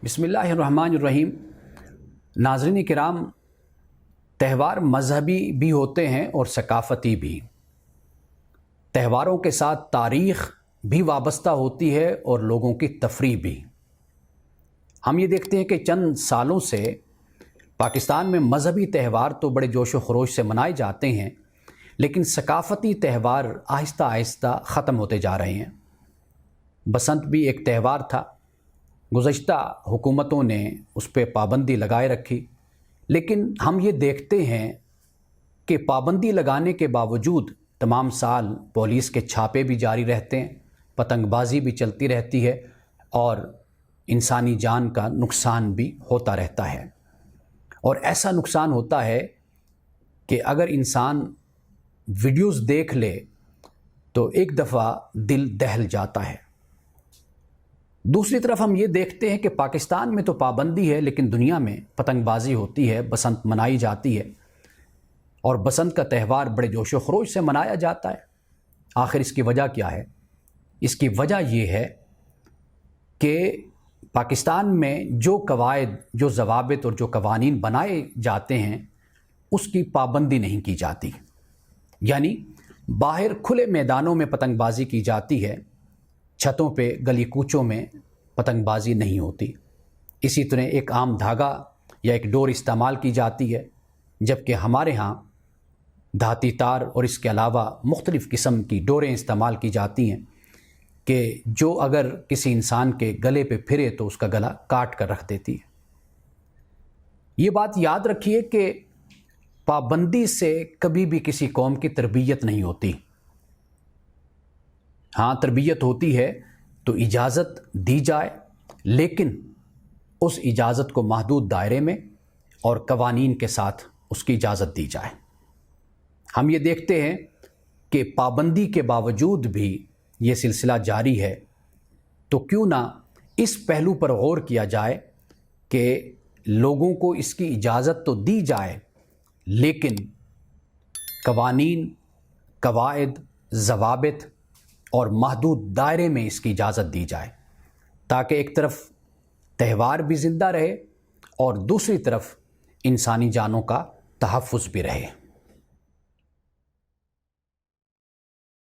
बिस्मिल्लाहिर्रहमानिर्रहीम। नाज़रीन किराम, त्यौहार मजहबी भी होते हैं और सकाफ़ती भी। त्योहारों के साथ तारीख़ भी वाबस्ता होती है और लोगों की तफरीह भी। हम ये देखते हैं कि चंद सालों से पाकिस्तान में मजहबी त्यौहार तो बड़े जोश व खरोश से मनाए जाते हैं, लेकिन सकाफ़ती त्यौहार आहिस्ता आहिस्ता ख़त्म होते जा रहे हैं। बसंत भी एक त्यौहार था, गुज़श्ता हुकूमतों ने उस पर पाबंदी लगाए रखी, लेकिन हम ये देखते हैं कि पाबंदी लगाने के बावजूद तमाम साल पुलिस के छापे भी जारी रहते हैं, पतंगबाजी भी चलती रहती है और इंसानी जान का नुकसान भी होता रहता है। और ऐसा नुकसान होता है कि अगर इंसान वीडियोज़ देख ले तो एक दफ़ा दिल दहल जाता है। दूसरी तरफ हम ये देखते हैं कि पाकिस्तान में तो पाबंदी है, लेकिन दुनिया में पतंगबाजी होती है, बसंत मनाई जाती है और बसंत का त्यौहार बड़े जोश व खरोश से मनाया जाता है। आखिर इसकी वजह क्या है? इसकी वजह ये है कि पाकिस्तान में जो कवायद, जो ज़वाबित और जो कवानीन बनाए जाते हैं उसकी पाबंदी नहीं की जाती। यानी बाहर खुले मैदानों में पतंगबाजी की जाती है, छतों पे, गली कूचों में पतंगबाजी नहीं होती। इसी तरह एक आम धागा या एक डोर इस्तेमाल की जाती है, जबकि हमारे यहाँ धाती तार और इसके अलावा मुख्तलिफ़ किस्म की डोरें इस्तेमाल की जाती हैं कि जो अगर किसी इंसान के गले पे फिरे तो उसका गला काट कर रख देती है। ये बात याद रखिए कि पाबंदी से कभी भी किसी कौम की तरबियत नहीं होती। हाँ, तरबियत होती है तो इजाज़त दी जाए, लेकिन उस इजाज़त को महदूद दायरे में और कवानीन के साथ उसकी इजाज़त दी जाए। हम ये देखते हैं कि पाबंदी के बावजूद भी ये सिलसिला जारी है, तो क्यों ना इस पहलू पर गौर किया जाए कि लोगों को इसकी इजाज़त तो दी जाए, लेकिन कवानीन, कवायद, ज़वाबित और महदूद दायरे में इसकी इजाज़त दी जाए, ताकि एक तरफ त्यौहार भी ज़िंदा रहे और दूसरी तरफ इंसानी जानों का तहफ़्फ़ुज़ भी रहे।